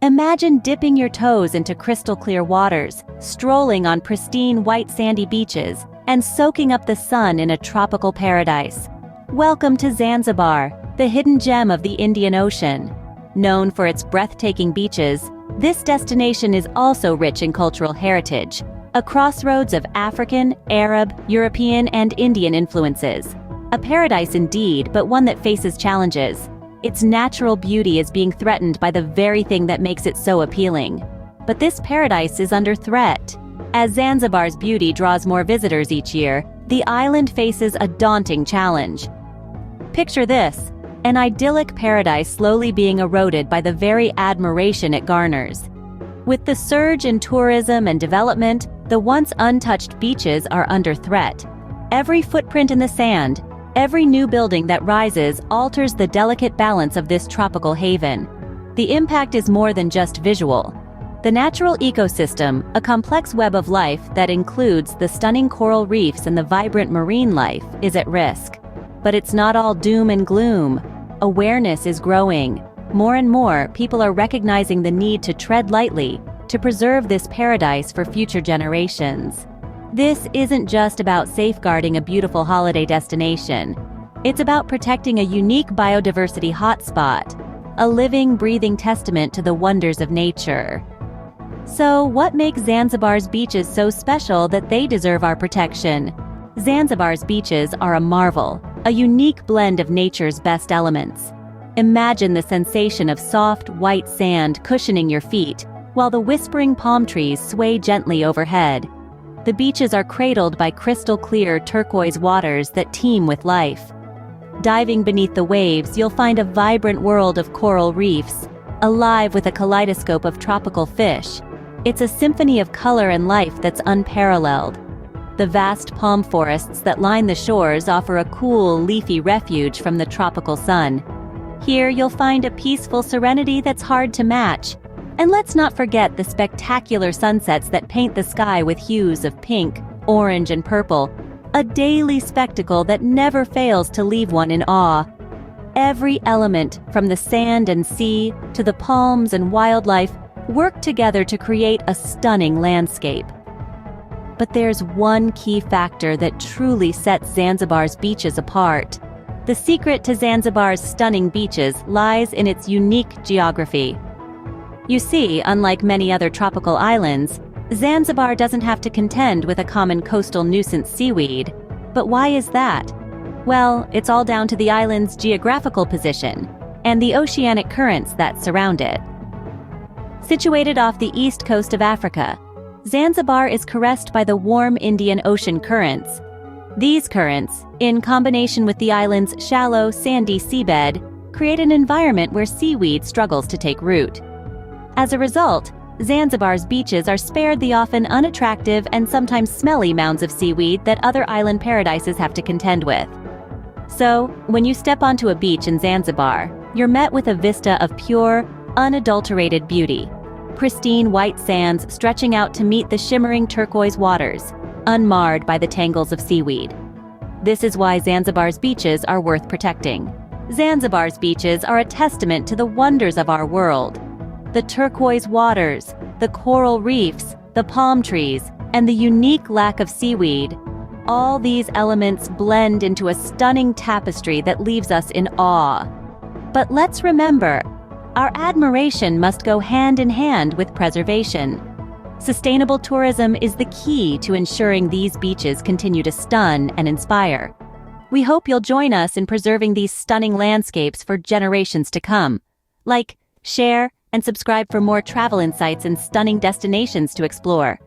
Imagine dipping your toes into crystal-clear waters, strolling on pristine white sandy beaches, and soaking up the sun in a tropical paradise. Welcome to Zanzibar, the hidden gem of the Indian Ocean. Known for its breathtaking beaches, this destination is also rich in cultural heritage, a crossroads of African, Arab, European, and Indian influences. A paradise indeed, but one that faces challenges. Its natural beauty is being threatened by the very thing that makes it so appealing. But this paradise is under threat. As Zanzibar's beauty draws more visitors each year, the island faces a daunting challenge. Picture this, an idyllic paradise slowly being eroded by the very admiration it garners. With the surge in tourism and development, the once untouched beaches are under threat. Every footprint in the sand, every new building that rises alters the delicate balance of this tropical haven. The impact is more than just visual. The natural ecosystem, a complex web of life that includes the stunning coral reefs and the vibrant marine life, is at risk. But it's not all doom and gloom. Awareness is growing. More and more, people are recognizing the need to tread lightly, to preserve this paradise for future generations. This isn't just about safeguarding a beautiful holiday destination. It's about protecting a unique biodiversity hotspot, a living, breathing testament to the wonders of nature. So, what makes Zanzibar's beaches so special that they deserve our protection? Zanzibar's beaches are a marvel, a unique blend of nature's best elements. Imagine the sensation of soft, white sand cushioning your feet, while the whispering palm trees sway gently overhead. The beaches are cradled by crystal-clear turquoise waters that teem with life. Diving beneath the waves, you'll find a vibrant world of coral reefs, alive with a kaleidoscope of tropical fish. It's a symphony of color and life that's unparalleled. The vast palm forests that line the shores offer a cool, leafy refuge from the tropical sun. Here, you'll find a peaceful serenity that's hard to match. And let's not forget the spectacular sunsets that paint the sky with hues of pink, orange, and purple, a daily spectacle that never fails to leave one in awe. Every element, from the sand and sea to the palms and wildlife, work together to create a stunning landscape. But there's one key factor that truly sets Zanzibar's beaches apart. The secret to Zanzibar's stunning beaches lies in its unique geography. You see, unlike many other tropical islands, Zanzibar doesn't have to contend with a common coastal nuisance seaweed. But why is that? Well, it's all down to the island's geographical position and the oceanic currents that surround it. Situated off the east coast of Africa, Zanzibar is caressed by the warm Indian Ocean currents. These currents, in combination with the island's shallow, sandy seabed, create an environment where seaweed struggles to take root. As a result, Zanzibar's beaches are spared the often unattractive and sometimes smelly mounds of seaweed that other island paradises have to contend with. So, when you step onto a beach in Zanzibar, you're met with a vista of pure, unadulterated beauty. Pristine white sands stretching out to meet the shimmering turquoise waters, unmarred by the tangles of seaweed. This is why Zanzibar's beaches are worth protecting. Zanzibar's beaches are a testament to the wonders of our world. The turquoise waters, the coral reefs, the palm trees, and the unique lack of seaweed. All these elements blend into a stunning tapestry that leaves us in awe. But let's remember, our admiration must go hand in hand with preservation. Sustainable tourism is the key to ensuring these beaches continue to stun and inspire. We hope you'll join us in preserving these stunning landscapes for generations to come. Like, share, and subscribe for more travel insights and stunning destinations to explore.